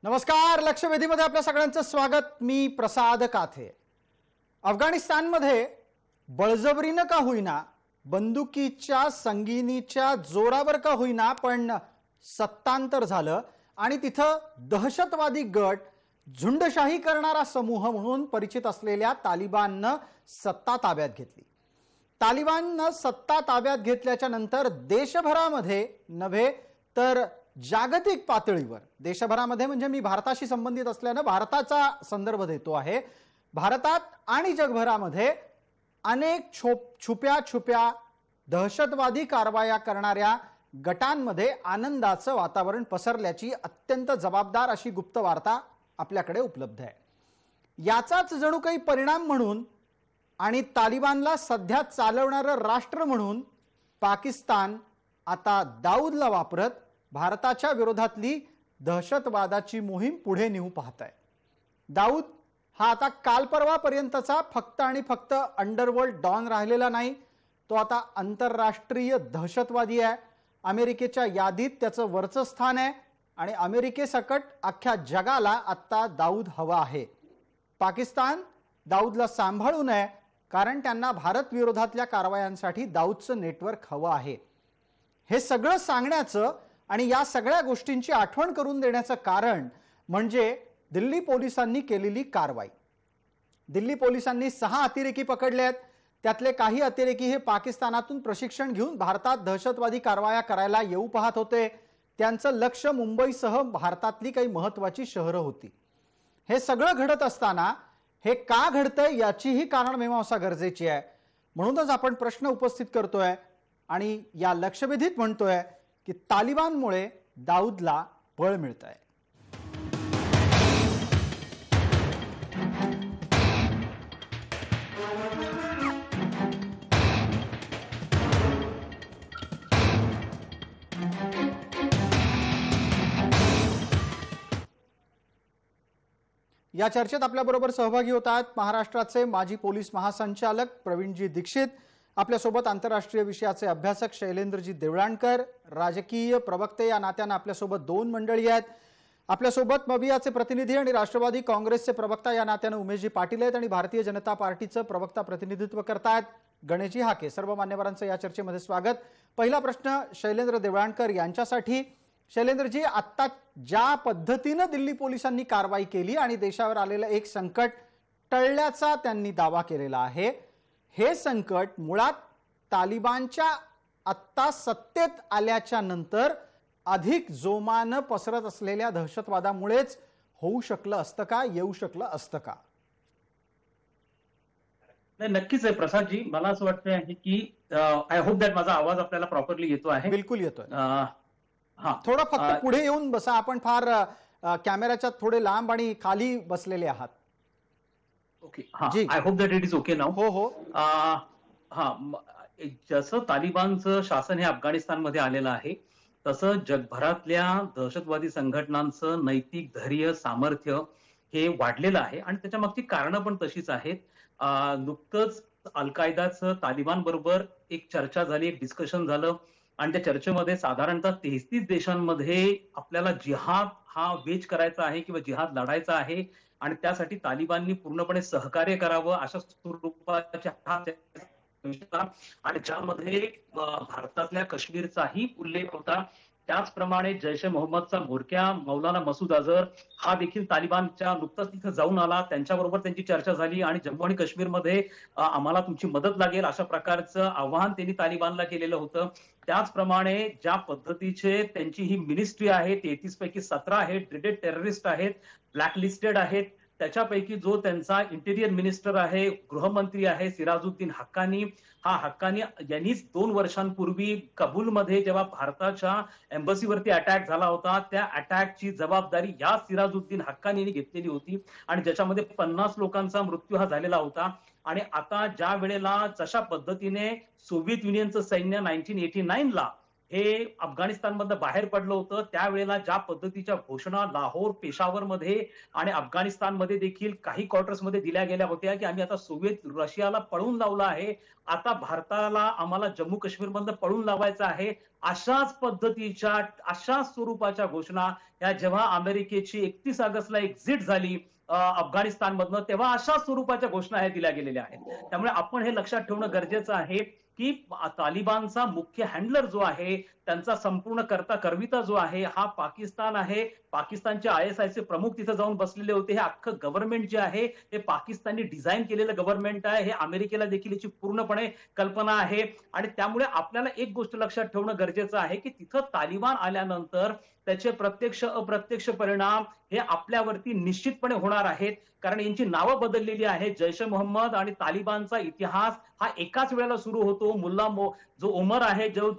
नमस्कार. लक्षवेधीमध्ये आपल्या सगळ्यांचं स्वागत. मी प्रसाद काथे. अफगाणिस्तानमध्ये बळजबरीनं का होईना, बंदुकीच्या संगिनीच्या जोरावर का होईना, पण सत्तांतर झालं आणि तिथं दहशतवादी गट, झुंडशाही करणारा समूह म्हणून परिचित असलेल्या तालिबाननं सत्ता ताब्यात घेतली. तालिबाननं सत्ता ताब्यात घेतल्याच्या नंतर देशभरामध्ये नव्हे तर जागतिक पातळीवर, देशभरामध्ये म्हणजे मी भारताशी संबंधित असल्यानं भारताचा संदर्भ देतो आहे, भारतात आणि जगभरामध्ये अनेक छुप्या दहशतवादी कारवाया करणाऱ्या गटांमध्ये आनंदाचं वातावरण पसरल्याची अत्यंत जबाबदार अशी गुप्त वार्ता आपल्याकडे उपलब्ध आहे. याचाच जणू काही परिणाम म्हणून आणि तालिबानला सध्या चालवणारं राष्ट्र म्हणून पाकिस्तान आता दाऊदला वापरत भारताच्या विरोधातली दहशतवादाची मोहीम पुढे नेऊ पाहत आहे. दाऊद हा आता काल परवापर्यंतचा फक्त आणि फक्त अंडरवर्ल्ड डॉन राहिलेला नाही, तो आता आंतरराष्ट्रीय दहशतवादी आहे. अमेरिकेच्या यादीत त्याचं वरचं स्थान आहे आणि अमेरिकेसकट अख्ख्या जगाला आता दाऊद हवा आहे. पाकिस्तान दाऊदला सांभाळू नये, कारण त्यांना भारत विरोधातल्या कारवायांसाठी दाऊदचं नेटवर्क हवं आहे. हे सगळं सांगण्याचं आणि या सगळ्या गोष्टींची आठवण करून देण्याचं कारण म्हणजे दिल्ली पोलिसांनी केलेली कारवाई. दिल्ली पोलिसांनी 6 अतिरेकी पकडले आहेत. त्यातले काही अतिरेकी हे पाकिस्तानातून प्रशिक्षण घेऊन भारतात दहशतवादी कारवाया करायला येऊ पाहत होते. त्यांचं लक्ष मुंबईसह भारतातली काही महत्त्वाची शहरं होती. हे सगळं घडत असताना हे का घडतंय याचीही कारणमीमांसा गरजेची आहे. म्हणूनच आपण प्रश्न उपस्थित करतोय आणि या लक्षवेधीत म्हणतोय की तालिबानमुळे दाऊदला बळ मिळतंय. या चर्चेत आपल्याबरोबर सहभागी होतात महाराष्ट्राचे माजी पोलीस महासंचालक प्रवीणजी दीक्षित, आपल्यासोबत आंतरराष्ट्रीय विषयाचे अभ्यासक शैलेंद्रजी देवळाणकर, राजकीय प्रवक्ते या नात्यानं आपल्यासोबत 2 मंडळी आहेत. आपल्यासोबत मवियाचे प्रतिनिधी आणि राष्ट्रवादी काँग्रेसचे प्रवक्ता या नात्यानं उमेशजी पाटील आहेत आणि भारतीय जनता पार्टीचं प्रवक्ता प्रतिनिधित्व करतायत गणेशजी हाके. सर्व मान्यवरांचं या चर्चेमध्ये स्वागत. पहिला प्रश्न शैलेंद्र देवळाणकर यांच्यासाठी. शैलेंद्रजी, आता ज्या पद्धतीनं दिल्ली पोलिसांनी कारवाई केली आणि देशावर आलेलं एक संकट टळल्याचा त्यांनी दावा केलेला आहे, हे संकट मुळात तालिबानच्या आत्ता सत्तेत आल्याच्या नंतर अधिक जोमानं पसरत असलेल्या दहशतवादामुळेच होऊ शकलं असतं का, येऊ शकलं असतं का? नाही, नक्कीच आहे प्रसादजी. मला असं वाटतं आहे की आय होप दॅट माझा आवाज आपल्याला प्रॉपरली येतो आहे. बिलकुल येतोय. थोडं फक्त पुढे येऊन बसा. आपण फार कॅमेराच्या थोडे लांब आणि खाली बसलेले आहात. Okay, I hope that it is okay now. हो. जसं तालिबानचं शासन हे अफगाणिस्तानमध्ये आलेलं आहे, तसं जगभरातल्या दहशतवादी संघटनांचं नैतिक धैर्य, सामर्थ्य हे वाढलेलं आहे आणि त्याच्या मागची कारणं पण तशीच आहेत. नुकतंच अल कायदाचं तालिबान बरोबर एक चर्चा झाली, एक डिस्कशन झालं आणि त्या चर्चेमध्ये साधारणतः 33 देशांमध्ये आपल्याला जिहाद हा वेज करायचा आहे किंवा जिहाद लढायचा आहे आणि त्यासाठी तालिबाननी पूर्णपणे सहकार्य करावं अशा स्वरूपाच्या आणि ज्यामध्ये भारतातल्या काश्मीरचाही उल्लेख होता. त्याचप्रमाणे जैश ए मोहम्मदचा म्होरक्या मौलाना मसूद अझहर हा देखील तालिबानच्या नुकताच तिथे जाऊन आला. त्यांच्याबरोबर त्यांची चर्चा झाली आणि जम्मू आणि काश्मीरमध्ये आम्हाला तुमची मदत लागेल अशा प्रकारचं आवाहन त्यांनी तालिबानला केलेलं होतं. त्याचप्रमाणे ज्या पद्धतीचे त्यांची ही मिनिस्ट्री आहे, 33 पैकी 17 आहेत ड्रेडेड टेररिस्ट आहेत, ब्लॅकलिस्टेड आहेत. त्याच्यापैकी जो त्यांचा इंटेरियर मिनिस्टर आहे, गृहमंत्री आहे सिराजुद्दीन हक्कानी, हा हक्कानी यांनीच 2 वर्षांपूर्वी कबूलमध्ये जेव्हा भारताच्या एम्बसीवरती अटॅक झाला होता, त्या अटॅकची जबाबदारी या सिराजुद्दीन हक्कानी घेतलेली होती आणि ज्याच्यामध्ये 50 लोकांचा मृत्यू हा झालेला होता. आणि आता ज्या वेळेला जशा पद्धतीने सोव्हिएत युनियनचं सैन्य 1989ला हे अफगाणिस्तानमधनं बाहेर पडलं होतं, त्यावेळेला ज्या पद्धतीच्या घोषणा लाहोर, पेशावरमध्ये आणि अफगाणिस्तानमध्ये देखील काही क्वार्टर्समध्ये दिल्या गेल्या होत्या, की आम्ही आता सोव्हिएत रशियाला पळून लावलं आहे. आता भारताला आम्हाला जम्मू काश्मीरमधनं पळून लावायचं आहे. अशाच पद्धतीच्या, अशाच स्वरूपाच्या घोषणा या जेव्हा अमेरिकेची 31 ऑगस्टला एक्झिट झाली अफगाणिस्तानमधनं, तेव्हा अशा स्वरूपाच्या घोषणा ह्या दिल्या गेलेल्या आहेत. त्यामुळे आपण हे लक्षात ठेवणं गरजेचं आहे की तालिबानचा मुख्य हँडलर जो आहे, त्यांचा संपूर्ण करता करविता जो आहे, हा पाकिस्तान आहे. पाकिस्तानचे ISIचे प्रमुख तिथे जाऊन बसलेले होते. हे अख्खं गव्हर्नमेंट जे आहे, हे पाकिस्तानने डिझाईन केलेलं गव्हर्नमेंट आहे. हे अमेरिकेला देखील याची पूर्णपणे कल्पना आहे. आणि त्यामुळे आपल्याला एक गोष्ट लक्षात ठेवणं गरजेचं आहे की तिथं तालिबान आल्यानंतर त्याचे प्रत्यक्ष अप्रत्यक्ष परिणाम हे आपल्यावरती निश्चितपणे होणार आहेत. कारण यांची नावं बदललेली आहेत. जैश ए मोहम्मद आणि तालिबानचा इतिहास हा एकाच वेळेला सुरू होतो. जो उमर आहे, जो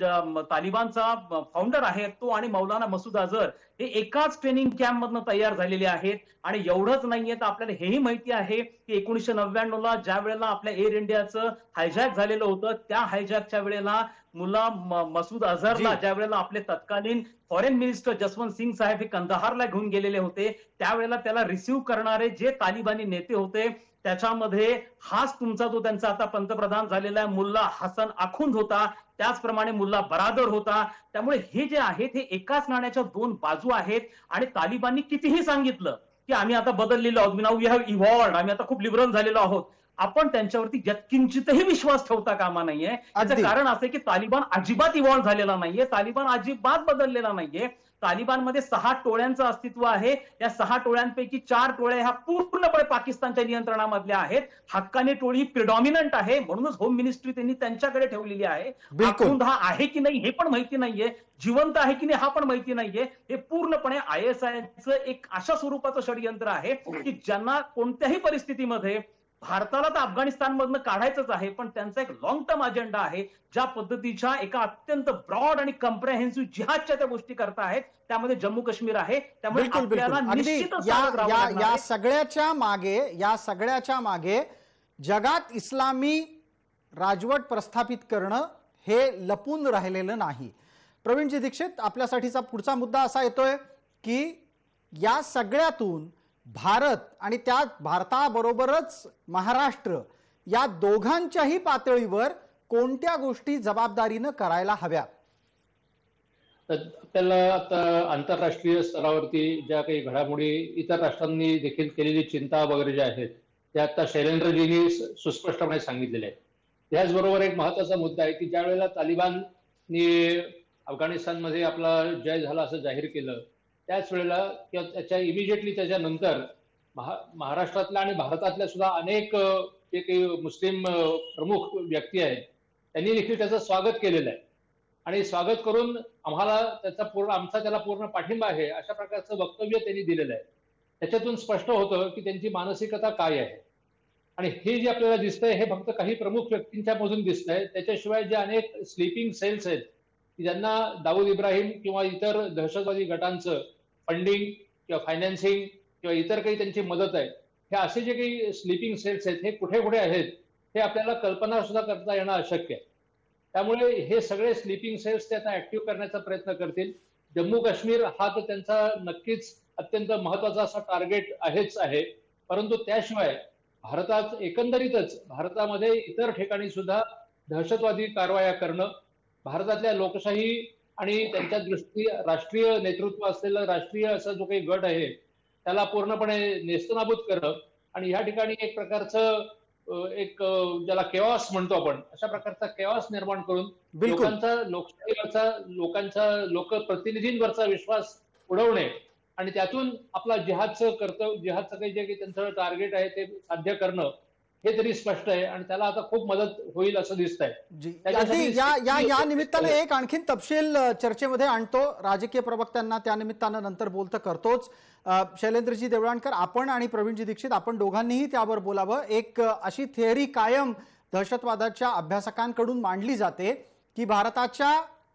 तालिबानचा फाउंडर आहे, तो आणि मौलाना मसूद अझहर हे एकाच ट्रेनिंग कॅम्प मधनं तयार झालेले आहेत. आणि एवढंच नाहीये तर आपल्याला हेही माहिती आहे की 1999ला ज्या वेळेला आपल्या एअर इंडियाचं हायजॅक झालेलं होतं, त्या हायजॅकच्या वेळेला मुल्ला मसूद अझहरला ज्या वेळेला आपले तत्कालीन फॉरेन मिनिस्टर जसवंत सिंग साहेब हे कंदाहारला घेऊन गेलेले होते, त्यावेळेला त्याला रिसीव्ह करणारे जे तालिबानी नेते होते, त्याच्यामध्ये हाच तुमचा जो त्यांचा आता पंतप्रधान झालेला मुल्ला हसन आखुंद होता, त्याचप्रमाणे मुल्ला बरादर होता. त्यामुळे हे जे आहेत हे एकाच नाण्याच्या दोन बाजू आहेत. आणि तालिबाननी कितीही सांगितलं की आम्ही आता बदललेलो आहोत, नाऊ वी हॅव इव्हॉल्व्ड, आम्ही आता खूप लिबरल झालेलो आहोत, आपण त्यांच्यावरती किंचितही विश्वास ठेवता कामा नाहीये. याचं कारण असं की तालिबान अजिबात इव्हॉल्व्ह झालेला नाहीये, तालिबान अजिबात बदललेला नाहीये. तालिबानमध्ये 6 टोळ्यांचं अस्तित्व आहे. या 6 टोळ्यांपैकी 4 टोळ्या ह्या पूर्णपणे पाकिस्तानच्या नियंत्रणामधल्या आहेत. हक्कानी टोळी प्रिडॉमिनंट आहे, म्हणूनच होम मिनिस्ट्री त्यांनी त्यांच्याकडे ठेवलेली आहे. आखुंद हा आहे की नाही हे पण माहिती नाहीये, जिवंत आहे की नाही हा पण माहिती नाहीये. हे पूर्णपणे ISIचं एक अशा स्वरूपाचं षडयंत्र आहे की ज्यांना कोणत्याही परिस्थितीमध्ये भारताला तर अफगाणिस्तानमधनं काढायचंच आहे, पण त्यांचा एक लॉंग टर्म अजेंडा आहे. ज्या पद्धतीच्या एका अत्यंत ब्रॉड आणि कम्प्रेहेन्सिव्ह जिहादच्या त्या गोष्टी करता आहेत, त्यामध्ये जम्मू काश्मीर आहे. त्यामुळे आपल्याला निश्चितच या सगळ्याच्या मागे जगात इस्लामी राजवट प्रस्थापित करणं हे लपून राहिलेलं नाही. प्रवीणजी दीक्षित, आपल्यासाठीचा पुढचा मुद्दा असा येतोय की या सगळ्यातून भारत आणि त्या भारताबरोबरच महाराष्ट्र या दोघांच्याही पातळीवर कोणत्या गोष्टी जबाबदारीनं करायला हव्यात? आपल्याला आता आंतरराष्ट्रीय स्तरावरती ज्या काही घडामोडी इतर राष्ट्रांनी देखील केलेली चिंता वगैरे ज्या आहेत त्या आता शैलेंद्रजींनी सुस्पष्टपणे सांगितलेल्या आहेत. त्याचबरोबर एक महत्वाचा मुद्दा आहे की ज्या वेळेला तालिबाननी अफगाणिस्तानमध्ये आपला जय झाला असं जाहीर केलं, त्याच वेळेला किंवा त्याच्या इमिजिएटली त्याच्यानंतर महाराष्ट्रातल्या आणि भारतातल्या सुद्धा अनेक जे काही मुस्लिम प्रमुख व्यक्ती आहेत त्यांनी देखील त्याचं स्वागत केलेलं आहे. आणि स्वागत करून आम्हाला आमचा त्याला पूर्ण पाठिंबा आहे अशा प्रकारचं वक्तव्य त्यांनी दिलेलं आहे. त्याच्यातून स्पष्ट होतं की त्यांची मानसिकता काय आहे. आणि हे जे आपल्याला दिसतंय हे फक्त काही प्रमुख व्यक्तींच्या मधून दिसतंय. त्याच्याशिवाय जे अनेक स्लीपिंग सेल्स आहेत की ज्यांना दाऊद इब्राहिम किंवा इतर दहशतवादी गटांचं फंडिंग किंवा फायनान्सिंग किंवा इतर काही त्यांची मदत आहे, हे असे जे काही स्लीपिंग सेल्स आहेत हे कुठे कुठे आहेत हे आपल्याला कल्पना सुद्धा करता येणं अशक्य आहे. त्यामुळे हे सगळे स्लीपिंग सेल्स ते आता ऍक्टिव्ह करण्याचा प्रयत्न करतील. जम्मू काश्मीर हा तर त्यांचा नक्कीच अत्यंत महत्वाचा असा टार्गेट आहेच आहे. परंतु त्याशिवाय भारतात एकंदरीतच भारतामध्ये इतर ठिकाणी सुद्धा दहशतवादी कारवाया करणं, भारतातल्या लोकशाही आणि त्यांच्या दृष्टी राष्ट्रीय नेतृत्व असलेलं राष्ट्रीय असा जो काही गट आहे त्याला पूर्णपणे नेस्तनाबूत करणं आणि या ठिकाणी एक प्रकारचं ज्याला केऑस म्हणतो आपण अशा प्रकारचा केऑस निर्माण करून लोकांचा लोकशाहीवरचा लोकप्रतिनिधींवरचा विश्वास उडवणे आणि त्यातून आपला जिहादचं काही जे काही त्यांचं टार्गेट आहे ते साध्य करणं हे तरी स्पष्ट आहे आणि त्याला आता खूप मदत होईल असं दिसतंय. या निमित्ताने एक आणखीन तपशील चर्चेमध्ये आणतो, राजकीय प्रवक्त्यांना त्या निमित्तानं नंतर बोलतं करतोच. शैलेंद्रजी देवळाणकर, आपण आणि प्रवीणजी दीक्षित आपण दोघांनीही त्यावर बोलावं. एक अशी थिअरी कायम दहशतवादाच्या अभ्यासकांकडून मांडली जाते की भारताच्या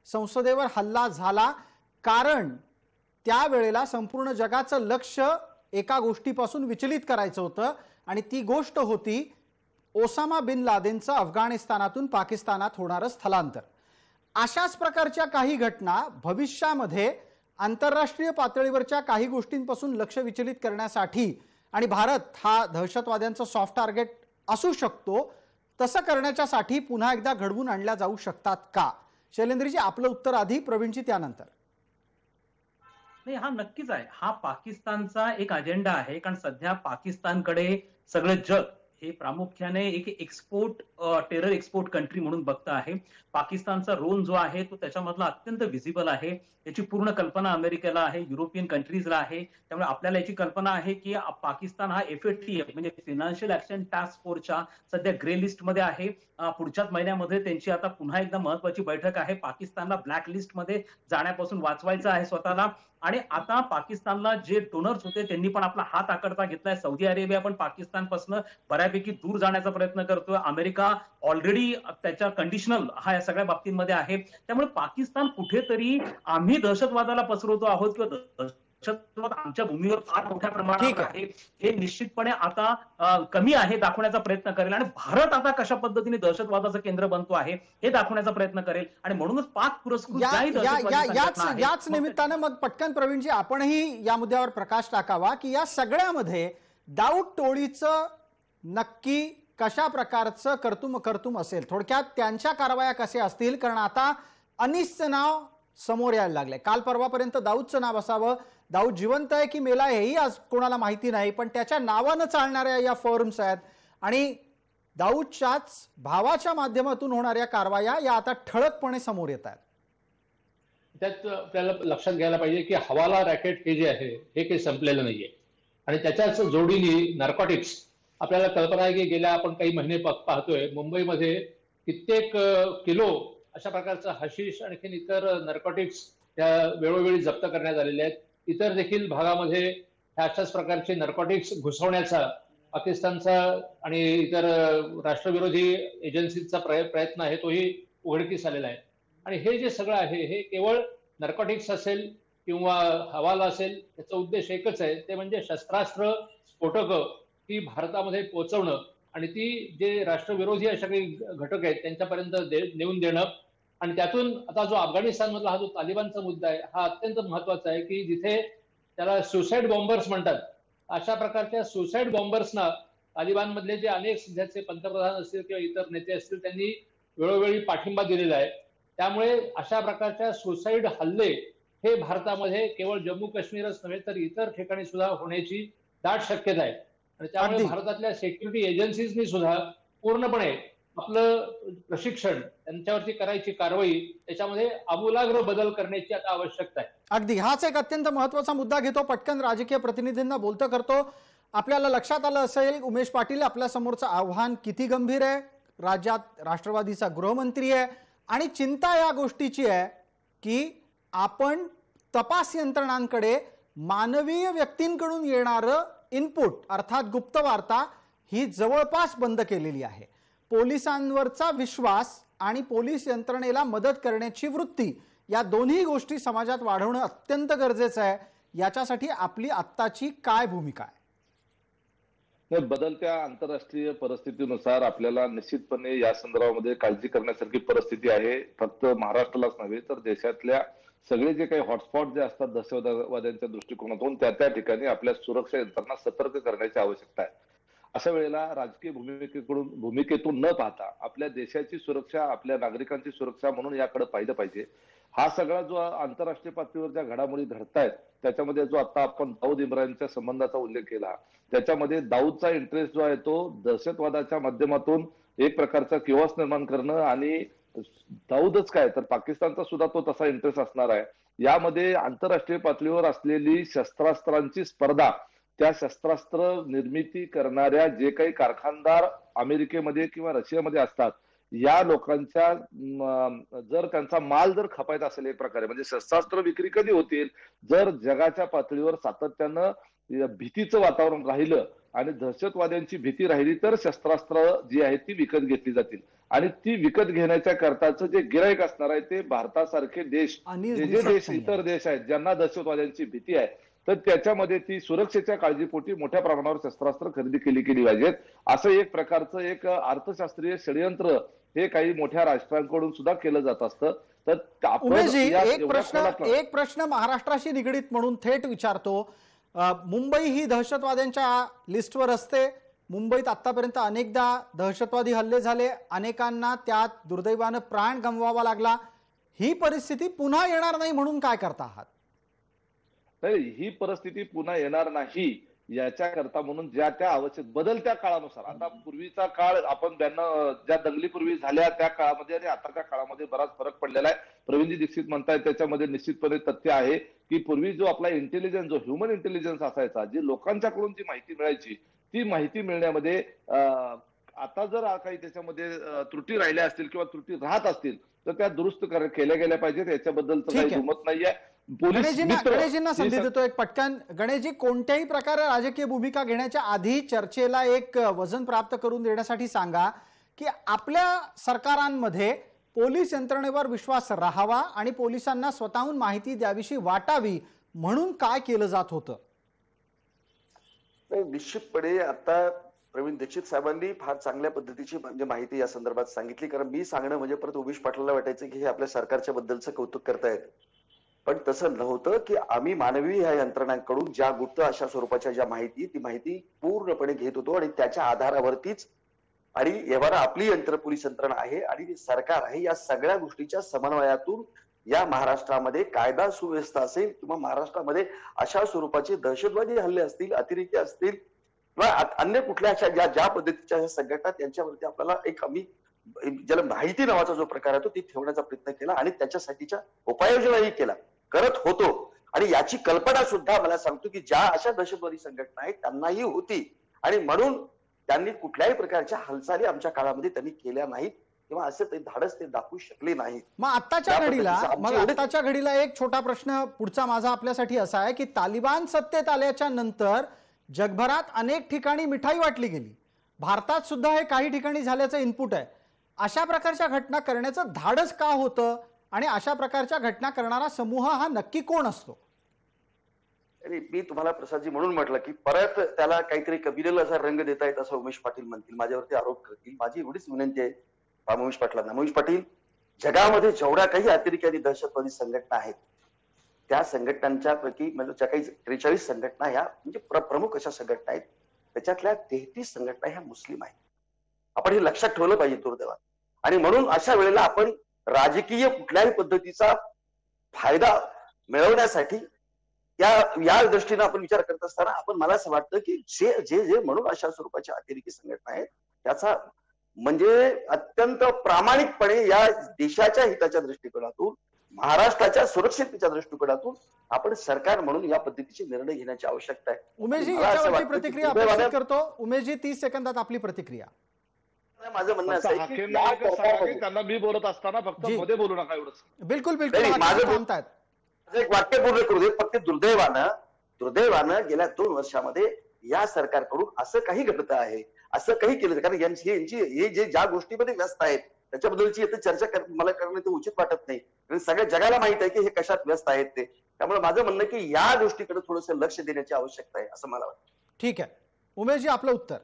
संसदेवर हल्ला झाला कारण त्यावेळेला संपूर्ण जगाचं लक्ष एका गोष्टीपासून विचलित करायचं होतं आणि ती गोष्ट होती ओसामा बिन लादेनचं अफगाणिस्तानातून पाकिस्तानात होणारं स्थलांतर. अशाच प्रकारच्या काही घटना भविष्यामध्ये आंतरराष्ट्रीय पातळीवरच्या काही गोष्टींपासून लक्ष विचलित करण्यासाठी आणि भारत हा दहशतवाद्यांचा सॉफ्ट टार्गेट असू शकतो तसं करण्याच्यासाठी पुन्हा एकदा घडवून आणल्या जाऊ शकतात का? शैलेंद्रजी, आपलं उत्तर आधी, प्रवीणजी त्यानंतर. नाही, हा नक्कीच आहे. हा पाकिस्तानचा एक अजेंडा आहे, कारण सध्या पाकिस्तानकडे सगळं जग हे प्रामुख्याने एक टेरर एक्सपोर्ट कंट्री म्हणून बघतं आहे. पाकिस्तानचा रोल जो आहे तो त्याच्यामधला अत्यंत व्हिजिबल आहे. याची पूर्ण कल्पना अमेरिकेला आहे, युरोपियन कंट्रीजला आहे. त्यामुळे आपल्याला याची कल्पना आहे की पाकिस्तान हा FATF म्हणजे फायनान्शियल ऍक्शन टास्क फोर्सच्या सध्या ग्रे लिस्ट मध्ये आहे. पुढच्याच महिन्यामध्ये त्यांची आता पुन्हा एकदा महत्वाची बैठक आहे. पाकिस्तानला ब्लॅक लिस्ट मध्ये जाण्यापासून वाचवायचं आहे स्वतःला. आणि आता पाकिस्तानला जे डोनर्स होते त्यांनी पण आपला हात आकडता घेतलाय. सौदी अरेबिया पण पाकिस्तानपासून बऱ्यापैकी दूर जाण्याचा प्रयत्न करतोय. अमेरिका ऑलरेडी त्याच्या कंडिशनल हा या सगळ्या बाबतींमध्ये आहे. त्यामुळे पाकिस्तान कुठेतरी आम्ही दहशतवादाला पसरवतो आहोत किंवा दहशतवाद आमच्या भूमीवर फार मोठ्या प्रमाणात आहे हे निश्चितपणे आता कमी आहे दाखवण्याचा प्रयत्न करेल. आणि भारत आता कशा पद्धतीने दहशतवादाचं केंद्र बनतो आहे हे दाखवण्याचा प्रयत्न करेल. आणि म्हणूनच पाक पुरस्कृत याच निमित्तानं मग पटकन प्रवीणजी आपणही या मुद्द्यावर प्रकाश टाकावा की या सगळ्यामध्ये दाऊद टोळीचं नक्की कशा प्रकारचं कर्तुम असेल, थोडक्यात त्यांच्या कारवाया कशा असतील. कारण आता अनिसचं नाव समोर यायला लागलंय. काल परवापर्यंत दाऊदचं नाव असावं. दाऊद जिवंत आहे की मेला हेही आज कोणाला माहिती नाही, पण त्याच्या नावानं चालणाऱ्या या फॉर्म्स आहेत आणि दाऊदच्याच भावाच्या माध्यमातून होणाऱ्या कारवाया या आता ठळकपणे समोर येत आहेत. त्यात आपल्याला लक्षात घ्यायला पाहिजे की हवाला रॅकेट हे जे आहे हे काही संपलेलं नाहीये. आणि त्याच्याच जोडीने नार्कोटिक्स, आपल्याला कल्पना आहे की गेल्या आपण काही महिने पाहतोय मुंबईमध्ये कित्येक किलो अशा प्रकारचं हशीश आणखी इतर नार्कोटिक्स त्या वेळोवेळी जप्त करण्यात आलेले आहेत. इतर देखील भागामध्ये अशाच प्रकारचे नार्कोटिक्स घुसवण्याचा पाकिस्तानचा आणि इतर राष्ट्रविरोधी एजन्सीचा प्रयत्न आहे तोही उघडकीस आलेला आहे. आणि हे जे सगळं आहे हे केवळ नार्कोटिक्स असेल किंवा हवाला असेल, त्याचा उद्देश एकच आहे, ते म्हणजे शस्त्रास्त्र स्फोटकं ती भारतामध्ये पोहोचवणं आणि ती जे राष्ट्रविरोधी अशा काही घटक आहेत त्यांच्यापर्यंत नेऊन देणं. आणि त्यातून आता जो अफगाणिस्तानमधला हा जो तालिबानचा मुद्दा आहे हा अत्यंत महत्वाचा आहे की जिथे त्याला सुसाईड बॉम्बर्स म्हणतात, अशा प्रकारच्या सुसाईड बॉम्बर्सना तालिबानमधले जे अनेक सध्याचे पंतप्रधान असतील किंवा इतर नेते असतील त्यांनी वेळोवेळी पाठिंबा दिलेला आहे. त्यामुळे अशा प्रकारच्या सुसाईड हल्ले हे भारतामध्ये केवळ जम्मू काश्मीरच नव्हे तर इतर ठिकाणी सुद्धा होण्याची दाट शक्यता आहे. आणि त्यामुळे भारतातल्या सिक्युरिटी एजन्सीजनी सुद्धा पूर्णपणे आपलं प्रशिक्षण त्यांच्यावरती करायची कारवाई त्याच्यामध्ये आमूलाग्र बदल करण्याची आता आवश्यकता आहे. अगदी हाच एक अत्यंत महत्वाचा मुद्दा घेतो, पटकन राजकीय प्रतिनिधींना बोलतं करतो. आपल्याला लक्षात आलं असेल उमेश पाटील, आपल्या समोरचं आव्हान किती गंभीर आहे. राज्यात राष्ट्रवादीचा गृहमंत्री आहे आणि चिंता या गोष्टीची आहे की आपण तपास यंत्रणांकडे मानवीय व्यक्तींकडून येणारं इनपुट अर्थात गुप्त वार्ता ही जवळपास बंद केलेली आहे. पोलिसांवरचा विश्वास आणि पोलीस यंत्रणेला मदत करण्याची वृत्ती या दोन्ही गोष्टी समाजात वाढवणं अत्यंत गरजेचं आहे. याच्यासाठी आपली आत्ताची काय भूमिका आहे? बदलत्या आंतरराष्ट्रीय परिस्थितीनुसार आपल्याला निश्चितपणे या संदर्भामध्ये काळजी करण्यासारखी परिस्थिती आहे. फक्त महाराष्ट्रालाच नव्हे तर देशातल्या सगळे जे काही हॉटस्पॉट जे असतात दहशतवाद्यांच्या दृष्टिकोनातून त्या ठिकाणी आपल्या सुरक्षा यंत्रणा सतर्क करण्याची आवश्यकता आहे. अशा वेळेला राजकीय भूमिकेतून न पाहता आपल्या देशाची सुरक्षा, आपल्या नागरिकांची सुरक्षा म्हणून याकडे पाहिलं पाहिजे. हा सगळा जो आंतरराष्ट्रीय पातळीवर ज्या घडामोडी घडतायत त्याच्यामध्ये जो आता आपण दाऊद इब्राहिमच्या संबंधाचा उल्लेख केला, त्याच्यामध्ये दाऊदचा इंटरेस्ट जो आहे तो दहशतवादाच्या माध्यमातून एक प्रकारचा किओस निर्माण करणं आणि दाऊदच काय तर पाकिस्तानचा सुद्धा तो तसा इंटरेस्ट असणार आहे. यामध्ये आंतरराष्ट्रीय पातळीवर असलेली शस्त्रास्त्रांची स्पर्धा, त्या शस्त्रास्त्र निर्मिती करणाऱ्या जे काही कारखानदार अमेरिकेमध्ये किंवा रशियामध्ये असतात या लोकांच्या जर त्यांचा माल जर खपायचा असेल एक प्रकारे, म्हणजे शस्त्रास्त्र विक्री कधी होतील जर जगाच्या पातळीवर सातत्यानं भीतीचं वातावरण राहिलं आणि दहशतवाद्यांची भीती राहिली तर शस्त्रास्त्र जी आहेत ती विकत घेतली जातील. आणि ती विकत घेण्याच्या करताचं जे गिराईक असणार आहे ते भारतासारखे देश, जे देश इतर देश आहेत ज्यांना दहशतवाद्यांची भीती आहे तर त्याच्यामध्ये ती सुरक्षेच्या काळजीपोटी मोठ्या प्रमाणावर शस्त्रास्त्र खरेदी केली पाहिजेत. असं एक प्रकारचं एक अर्थशास्त्रीय षडयंत्र हे काही मोठ्या राष्ट्रांकडून सुद्धा केलं जात असतं. तर आपण उमेशजी, या एक एवढ्या खोलात एक प्रश्न महाराष्ट्राशी निगडीत म्हणून थेट विचारतो. मुंबई ही दहशतवाद्यांच्या लिस्टवर असते. मुंबईत आतापर्यंत अनेकदा दहशतवादी हल्ले झाले, अनेकांना त्यात दुर्दैवानं प्राण गमवावा लागला. ही परिस्थिती पुन्हा येणार नाही म्हणून काय करता आहात? नाही, ही परिस्थिती पुन्हा येणार नाही याच्याकरता म्हणून ज्या त्या आवश्यक बदलत्या काळानुसार, आता पूर्वीचा काळ आपण ज्या दंगलीपूर्वी झाल्या त्या काळामध्ये आणि आताच्या काळामध्ये बराच फरक पडलेला आहे. प्रवीणजी दीक्षित म्हणतायत त्याच्यामध्ये निश्चितपणे तथ्य आहे की पूर्वी जो आपला इंटेलिजन्स, जो ह्युमन इंटेलिजन्स असायचा, जी लोकांच्याकडून जी माहिती मिळायची, ती माहिती मिळण्यामध्ये आता जर काही त्याच्यामध्ये त्रुटी राहिल्या असतील किंवा त्रुटी राहत असतील तर त्या दुरुस्त केल्या गेल्या पाहिजेत. याच्याबद्दल काही दुमत नाहीये. गणेशजींना संधी देतो एक पटकन. गणेशजी, कोणत्याही प्रकारे राजकीय भूमिका घेण्याच्या आधी चर्चेला एक वजन प्राप्त करून देण्यासाठी सांगा की आपल्या सरकारांमध्ये पोलीस यंत्रणेवर विश्वास राहावा आणि पोलिसांना स्वतःहून माहिती द्यावीशी वाटावी म्हणून काय केलं जात होतं? निश्चितपणे आता प्रवीण दीक्षित साहेबांनी फार चांगल्या पद्धतीची म्हणजे माहिती या संदर्भात सांगितली. कारण मी सांगणं म्हणजे परत उमेश पाटलाला वाटायचं की हे आपल्या सरकारच्या बद्दलचं कौतुक करतायत, पण तसं नव्हतं. की आम्ही मानवी ह्या यंत्रणांकडून ज्या गुप्त अशा स्वरूपाच्या ज्या माहिती, ती माहिती पूर्णपणे घेत होतो आणि त्याच्या आधारावरतीच आणि एव्हाना आपली पोलीस यंत्रणा आहे आणि सरकार आहे, या सगळ्या गोष्टीच्या समन्वयातून या महाराष्ट्रामध्ये कायदा सुव्यवस्था असेल किंवा महाराष्ट्रामध्ये अशा स्वरूपाचे दहशतवादी हल्ले असतील, अतिरेकी असतील किंवा अन्य कुठल्या अशा ज्या पद्धतीच्या संघटना, त्यांच्यावरती आपल्याला एक आम्ही ज्याला माहिती नावाचा जो प्रकार आहे तो ती ठेवण्याचा प्रयत्न केला आणि त्याच्यासाठीच्या उपाययोजनाही केला, करत होतो. आणि याची कल्पना सुद्धा मला सांगतो की ज्या अशा दहशतवादी संघटना आहेत त्यांनाही होती आणि म्हणून त्यांनी कुठल्याही प्रकारच्या हालचाली आमच्या काळामध्ये त्यांनी केल्या नाहीत किंवा असं ते धाडस ते दाखवू शकले नाहीत. मग आत्ताच्या घडीला एक छोटा प्रश्न पुढचा माझा आपल्यासाठी असा आहे की तालिबान सत्तेत आल्याच्या नंतर जगभरात अनेक ठिकाणी मिठाई वाटली गेली. भारतात सुद्धा हे काही ठिकाणी झाल्याचं इनपुट आहे. अशा प्रकारच्या घटना करण्याचं धाडस का होतं आणि अशा प्रकारच्या घटना करणारा समूह हा नक्की कोण असतो? मी तुम्हाला प्रसादजी म्हणून म्हटलं की परत त्याला काहीतरी कबिलेला असा रंग देता येत असं उमेश पाटील म्हणतील, माझ्यावरती आरोप करतील. माझी एवढीच विनंती आहे उमेश पाटलांना, उमेश पाटील, जगामध्ये जेवढ्या काही अतिरेकी आणि दहशतवादी संघटना आहेत त्या संघटनांच्या पैकी म्हणजे ज्या काही 43 संघटना ह्या म्हणजे प्रमुख अशा संघटना आहेत, त्याच्यातल्या 33 संघटना ह्या मुस्लिम आहेत. आपण हे लक्षात ठेवलं पाहिजे दुर्दैवाने. आणि म्हणून अशा वेळेला आपण राजकीय कुठल्याही पद्धतीचा फायदा मिळवण्यासाठी या दृष्टीने आपण विचार करत असताना आपण मला असं वाटतं की जे म्हणून अशा स्वरूपाच्या अतिरेकी संघटना आहेत त्याचा म्हणजे अत्यंत प्रामाणिकपणे या देशाच्या हिताच्या दृष्टिकोनातून, महाराष्ट्राच्या सुरक्षिततेच्या दृष्टिकोनातून आपण सरकार म्हणून या पद्धतीचे निर्णय घेण्याची आवश्यकता आहे. उमेशजी, याच्यावरची प्रतिक्रिया अपेक्षित करतो. उमेशजी, 30 सेकंदात आपली प्रतिक्रिया. माझं म्हणणं असं आहे की त्यांना मी बोलत असताना फक्त मध्ये बोलू नका एवढंच. बिलकुल माझं एक वाक्य पूर्ण करू दे. फक्त दुर्दैवानं गेल्या 2 वर्षामध्ये या सरकारकडून असं काही घडतं आहे, असं काही केलं, कारण हे ज्या गोष्टीमध्ये व्यस्त आहेत त्याच्याबद्दलची चर्चा मला करणं ते उचित वाटत नाही. कारण सगळ्या जगाला माहित आहे की हे कशात व्यस्त आहेत ते. त्यामुळे माझं म्हणणं की या गोष्टीकडे थोडंसं लक्ष देण्याची आवश्यकता आहे असं मला वाटतं. ठीक आहे उमेशजी, आपलं उत्तर.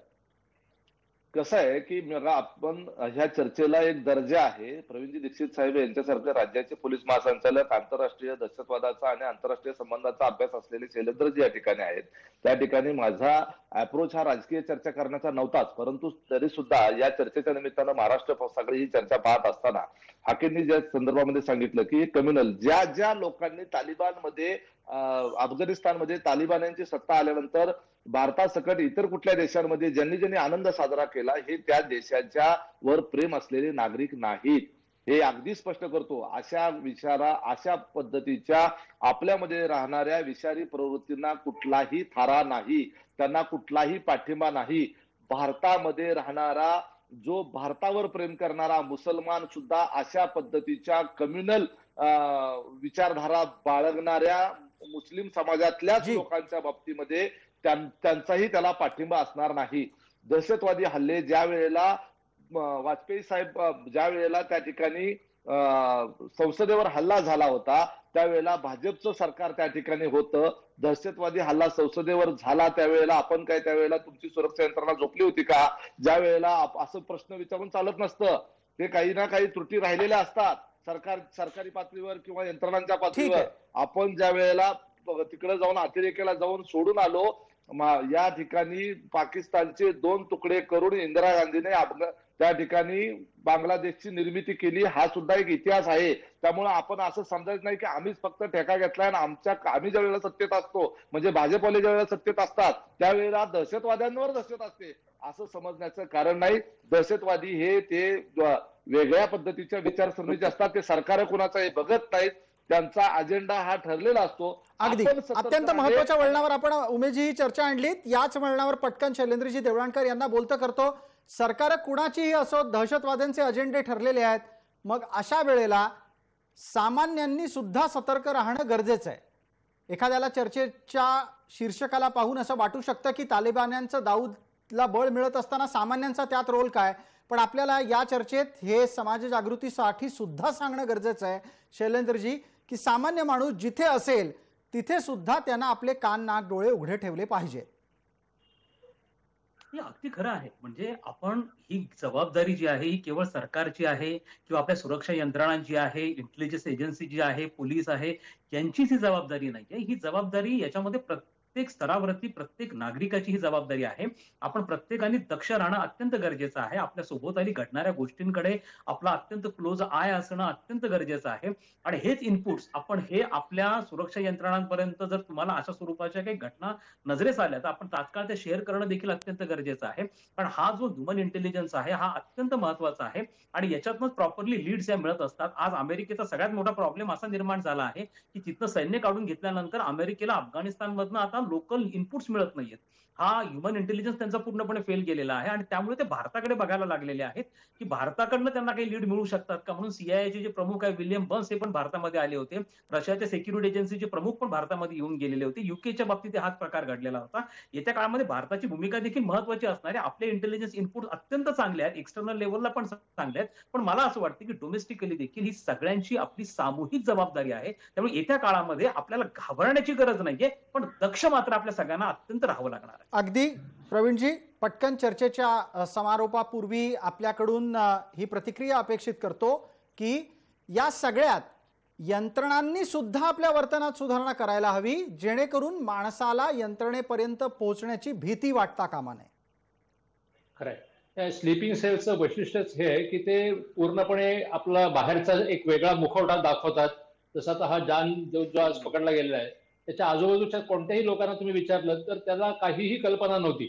कसं आहे की आपण ह्या चर्चेला एक दर्जा आहे. प्रवीणजी दीक्षित साहेब यांच्यासारखे राज्याचे पोलीस महासंचालक, आंतरराष्ट्रीय दहशतवादाचा आणि आंतरराष्ट्रीय संबंधाचा अभ्यास असलेले शैलेंद्रजी या ठिकाणी आहेत. त्या ठिकाणी माझा अप्रोच हा राजकीय चर्चा करण्याचा नव्हताच, परंतु तरी सुद्धा या चर्चेच्या निमित्तानं महाराष्ट्र सगळी ही चर्चा पाहत असताना हाकेंनी ज्या संदर्भामध्ये सांगितलं की कम्युनल ज्या लोकांनी तालिबानमध्ये अफगाणिस्तानमध्ये तालिबान्यांची सत्ता आल्यानंतर भारतासकट इतर कुठल्या देशांमध्ये ज्यांनी आनंद साजरा केला हे त्या देशाच्या वर प्रेम असलेले नागरिक नाहीत, हे अगदी स्पष्ट करतो. अशा पद्धतीच्या आपल्यामध्ये राहणाऱ्या विषारी प्रवृत्तींना कुठलाही थारा नाही, त्यांना कुठलाही पाठिंबा नाही. भारतामध्ये राहणारा जो भारतावर प्रेम करणारा मुसलमान सुद्धा अशा पद्धतीच्या कम्युनल विचारधारा बाळगणाऱ्या मुस्लिम समाजातल्याच लोकांच्या बाबतीमध्ये त्यांचाही त्याला पाठिंबा असणार नाही. दहशतवादी हल्ले ज्या वेळेला वाजपेयी साहेब ज्या वेळेला त्या ठिकाणी संसदेवर हल्ला झाला होता त्यावेळेला भाजपचं सरकार त्या ठिकाणी होतं. दहशतवादी हल्ला संसदेवर झाला त्यावेळेला आपण काय त्यावेळेला तुमची सुरक्षा यंत्रणा झोपली होती का? ज्या वेळेला असं प्रश्न विचारून चालत नसतं. ते काही ना काही त्रुटी राहिलेल्या असतात सरकारी पातळीवर किंवा यंत्रणांच्या ठीक पातळीवर. आहे. आपण ज्या वेळेला तिकडे जाऊन अतिरेक्याला जाऊन सोडून आलो, या ठिकाणी पाकिस्तानचे 2 तुकडे करून इंदिरा गांधीने त्या ठिकाणी बांगलादेशची निर्मिती केली. हा सुद्धा एक इतिहास आहे. त्यामुळे आपण असं समजायचं नाही की आम्हीच फक्त ठेका घेतलाय आणि आम्ही ज्या वेळेला सत्तेत असतो, म्हणजे भाजपवाले ज्या वेळेला सत्तेत असतात त्यावेळेला दहशतवाद्यांवर दहशत असते असं समजण्याचं कारण नाही. दहशतवादी हे ते वेगळ्या पद्धतीच्या विचारसरणीचे असतात. ते सरकार कुणाचं हे बघत नाहीत. त्यांचा अजेंडा हा ठरलेला असतो. अगदी अत्यंत महत्वाच्या वळणावर आपण उमेशजी ही चर्चा आणलीत. याच वळणावर पटकन शैलेंद्रजी देवळाणकर यांना बोलतं करतो. सरकार कुणाचीही असो, दहशतवाद्यांचे अजेंडे ठरलेले आहेत. मग अशा वेळेला सामान्यांनी सुद्धा सतर्क राहणं गरजेचं आहे. एखाद्याला चर्चेच्या शीर्षकाला पाहून असं वाटू शकतं की तालिबान्यांचं दाऊदला बळ मिळत असताना सामान्यांचा त्यात रोल काय, पण आपल्याला या चर्चेत हे समाज जागृतीसाठी सुद्धा सांगणं गरजेचं आहे शैलेंद्रजी की सामान्य माणूस जिथे असेल तिथे सुद्धा त्यांना आपले कान नाक डोळे उघडे ठेवले पाहिजे. हे अगदी खरं आहे. म्हणजे आपण ही जबाबदारी जी आहे ही केवळ सरकारची आहे किंवा आपल्या सुरक्षा यंत्रणांची आहे, इंटेलिजन्स एजन्सी जी आहे, पोलीस आहे, यांचीच ही जबाबदारी नाहीये. ही जबाबदारी याच्यामध्ये प्रत्येक स्तरावरती प्रत्येक नागरिकाची ही जबाबदारी आहे. आपण प्रत्येकाने दक्ष राहणं अत्यंत गरजेचं आहे. आपल्या सोबताली घडणाऱ्या गोष्टींकडे आपला अत्यंत क्लोज आय असणं अत्यंत गरजेचं आहे. आणि हेच इनपुट्स आपण हे आपल्या सुरक्षा यंत्रणांपर्यंत जर तुम्हाला अशा स्वरूपाच्या काही घटना नजरेस आल्या तर आपण तात्काळ ते शेअर करणं देखील अत्यंत गरजेचं आहे. पण हा जो ह्युमन इंटेलिजन्स आहे हा अत्यंत महत्वाचा आहे आणि याच्यातूनच प्रॉपरली लीड्स या मिळत असतात. आज अमेरिकेचा सगळ्यात मोठा प्रॉब्लेम असा निर्माण झाला आहे की तिथनं सैन्य काढून घेतल्यानंतर अमेरिकेला अफगाणिस्तानमधनं आता लोकल इनपुट्स मिळत नाहीयेत. हा ह्युमन इंटेलिजन्स त्यांचा पूर्णपणे फेल गेलेला आहे आणि त्यामुळे ते भारताकडे बघायला लागलेले आहेत की भारताकडनं त्यांना काही लीड मिळू शकतात का. म्हणून सीआयएचे जे प्रमुख आहे विलियम बर्न्स हे पण भारतामध्ये आले होते. रशियाच्या सिक्युरिटी एजन्सीचे प्रमुख पण भारतामध्ये येऊन गेलेले होते. युकेच्या बाबतीत हाच प्रकार घडलेला होता. येत्या काळामध्ये भारताची भूमिका देखील महत्वाची असणार आहे. आपले इंटेलिजन्स इनपुट अत्यंत चांगले आहेत, एक्सटर्नल लेव्हलला पण चांगले आहेत, पण मला असं वाटतं की डोमेस्टिकली देखील ही सगळ्यांची आपली सामूहिक जबाबदारी आहे. त्यामुळे येत्या काळामध्ये आपल्याला घाबरण्याची गरज नाहीये, पण दक्ष मात्र आपल्या सगळ्यांना अत्यंत राहावं लागणार आहे. अगदी प्रवीणजी, पटकन चर्चेच्या समारोपापूर्वी आपल्याकडून ही प्रतिक्रिया अपेक्षित करतो की या सगळ्यात यंत्रणांनी सुद्धा आपल्या वर्तनात सुधारणा करायला हवी, जेणेकरून माणसाला यंत्रणेपर्यंत पोहोचण्याची भीती वाटता कामा नये. खरंय. त्या स्लीपिंग सेलचं वैशिष्ट्यच हे आहे की ते पूर्णपणे आपला बाहेरचा एक वेगळा मुखवटा दाखवतात. जसा आता हा जान जो आज पकडला गेलेला आहे त्याच्या आजूबाजूच्या कोणत्याही लोकांना तुम्ही विचारलं तर त्याला काहीही कल्पना नव्हती.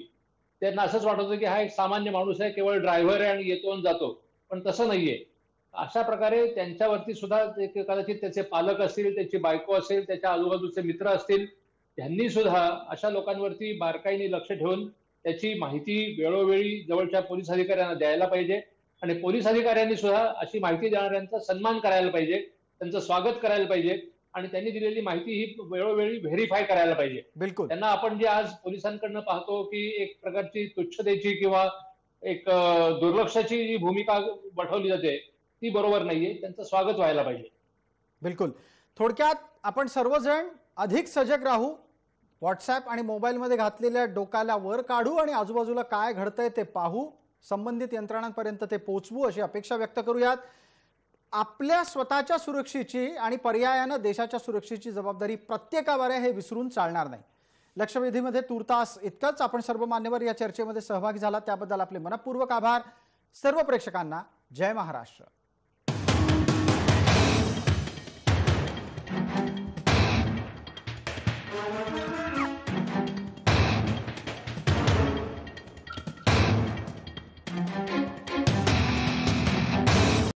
त्यांना असंच वाटत होतं की हा एक सामान्य माणूस आहे, केवळ ड्रायव्हर आहे आणि येतो आणि जातो, पण तसं नाहीये. अशा प्रकारे त्यांच्यावरती सुद्धा कदाचित त्याचे पालक असतील, त्याची बायको असेल, त्याच्या आजूबाजूचे मित्र असतील, त्यांनी सुद्धा अशा लोकांवरती बारकाईने लक्ष ठेवून त्याची माहिती वेळोवेळी जवळच्या पोलीस अधिकाऱ्यांना द्यायला पाहिजे आणि पोलीस अधिकाऱ्यांनी सुद्धा अशी माहिती देणाऱ्यांचा सन्मान करायला पाहिजे, त्यांचं स्वागत करायला पाहिजे आणि त्यांनी दिलेली माहिती ही वेळोवेळी व्हेरीफाय करायला पाहिजे. बिलकुल. त्यांना आपण जे आज पोलिसांकडनं पाहतो की एक प्रकारची तुच्छतेची किंवा एक दुर्लक्षाची जी भूमिका वठवली जाते ती बरोबर नाहीये. त्यांचं स्वागत व्हायला पाहिजे. बिलकुल. थोडक्यात आपण सर्वजण अधिक सजग राहू, व्हॉट्सअप आणि मोबाईलमध्ये घातलेल्या डोक्याला वर काढू आणि आजूबाजूला काय घडतंय ते पाहू, संबंधित यंत्रणांपर्यंत ते पोहोचवू अशी अपेक्षा व्यक्त करूयात. आपल्या स्वतःच्या सुरक्षेची आणि पर्यायानं देशाच्या सुरक्षेची जबाबदारी प्रत्येकावर आहे हे विसरून चालणार नाही. लक्षवेधीमध्ये तूर्तास इतकंच. आपण सर्व मान्यवर या चर्चेमध्ये सहभागी झाला त्याबद्दल आपले मनपूर्वक आभार. सर्व प्रेक्षकांना जय महाराष्ट्र.